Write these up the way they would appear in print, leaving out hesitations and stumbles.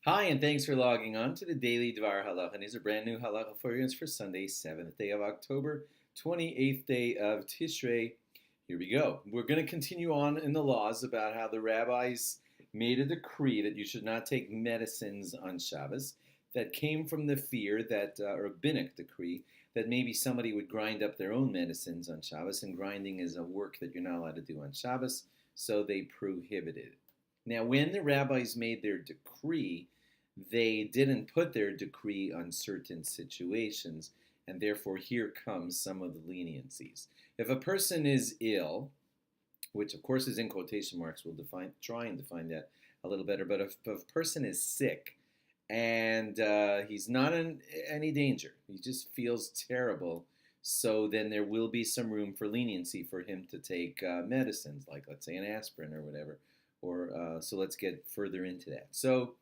Hi, and thanks for logging on to the daily DVAR HALACHA. And these are brand new HALACHA for you. It's for Sunday, 7th day of October, 28th day of TISHREI. Here we go. We're going to continue on in the laws about how the rabbis made a decree that you should not take medicines on Shabbos. That came from the fear that, a rabbinic decree, that maybe somebody would grind up their own medicines on Shabbos, and grinding is a work that you're not allowed to do on Shabbos, so they prohibited it. Now, when the rabbis made their decree, they didn't put their decree on certain situations, and therefore here comes some of the leniencies. If a person is ill, which of course is in quotation marks, we'll try and define that a little better, but if a person is sick and he's not in any danger, he just feels terrible, so then there will be some room for leniency for him to take medicines, like let's say an aspirin or whatever. So let's get further into that. So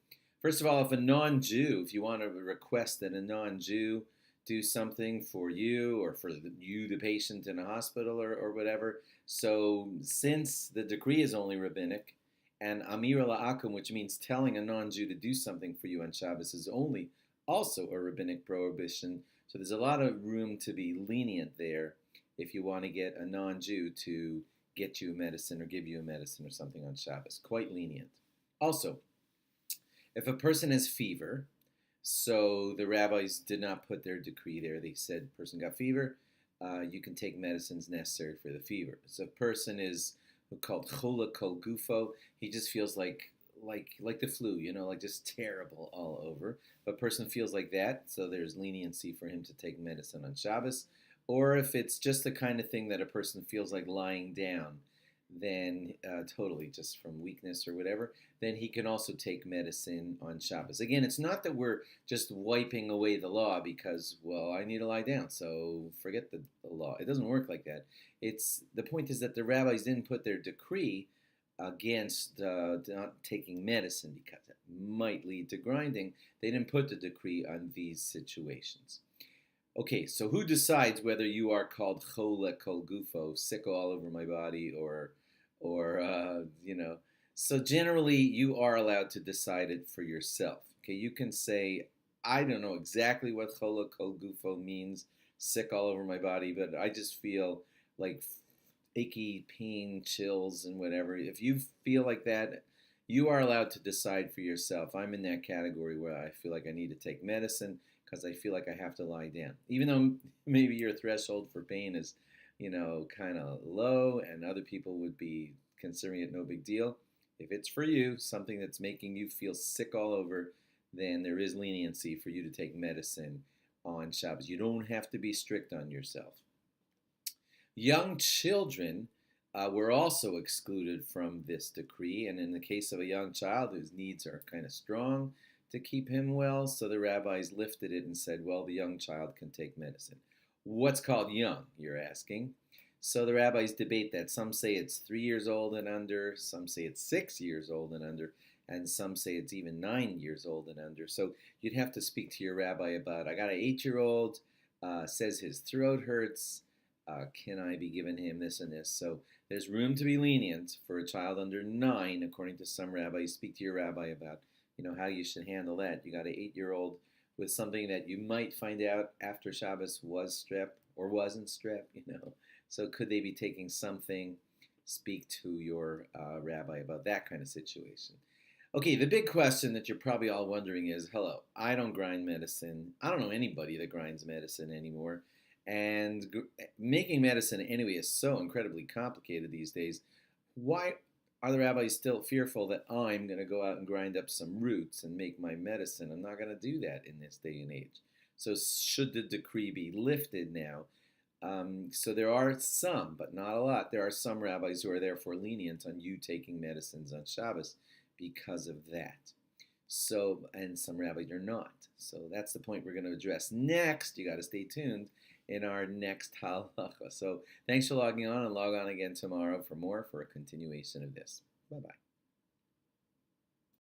first of all, if a non-Jew, if you want to request that a non-Jew do something for you or for you, the patient in a hospital or whatever, so since the decree is only rabbinic, and Amira La'akum, which means telling a non-Jew to do something for you on Shabbos, is only also a rabbinic prohibition, so there's a lot of room to be lenient there if you want to get a non-Jew to get you a medicine or give you a medicine or something on Shabbos. Quite lenient. Also, if a person has fever, so the rabbis did not put their decree there. They said, person got fever, you can take medicines necessary for the fever. So a person is called chola kol gufo. He just feels like the flu, like just terrible all over. If a person feels like that, so there's leniency for him to take medicine on Shabbos. Or if it's just the kind of thing that a person feels like lying down, then totally just from weakness or whatever, then he can also take medicine on Shabbos. Again, it's not that we're just wiping away the law because, well, I need to lie down, so forget the law. It doesn't work like that. The point is that the rabbis didn't put their decree against not taking medicine because it might lead to grinding. They didn't put the decree on these situations. Okay, so who decides whether you are called chola kol gufo, sick all over my body, or. So generally, you are allowed to decide it for yourself. Okay, you can say, I don't know exactly what chola kol gufo means, sick all over my body, but I just feel like achy pain, chills, and whatever. If you feel like that, you are allowed to decide for yourself. I'm in that category where I feel like I need to take medicine because I feel like I have to lie down. Even though maybe your threshold for pain is, kind of low and other people would be considering it no big deal. If it's for you, something that's making you feel sick all over, then there is leniency for you to take medicine on Shabbos. You don't have to be strict on yourself. Young children were also excluded from this decree, and in the case of a young child whose needs are kind of strong to keep him well, so the rabbis lifted it and said, well, the young child can take medicine. What's called young, you're asking? So the rabbis debate that. Some say it's 3 years old and under, some say it's 6 years old and under, and some say it's even 9 years old and under. So you'd have to speak to your rabbi about, I got an 8-year-old, says his throat hurts, can I be giving him this and this? So there's room to be lenient for a child under 9, according to some rabbis. Speak to your rabbi about, how you should handle that. You got an 8-year-old with something that you might find out after Shabbos was strep or wasn't strep, So could they be taking something? Speak to your rabbi about that kind of situation. Okay, the big question that you're probably all wondering is, hello, I don't grind medicine. I don't know anybody that grinds medicine anymore. And making medicine anyway is so incredibly complicated these days. Why are the rabbis still fearful that I'm going to go out and grind up some roots and make my medicine? I'm not going to do that in this day and age. So should the decree be lifted now? So there are some, but not a lot, there are some rabbis who are therefore lenient on you taking medicines on Shabbos because of that. So, and some rabbis are not. So that's the point we're going to address next. You got to stay tuned in our next halacha. So thanks for logging on, and log on again tomorrow for a continuation of this. Bye-bye.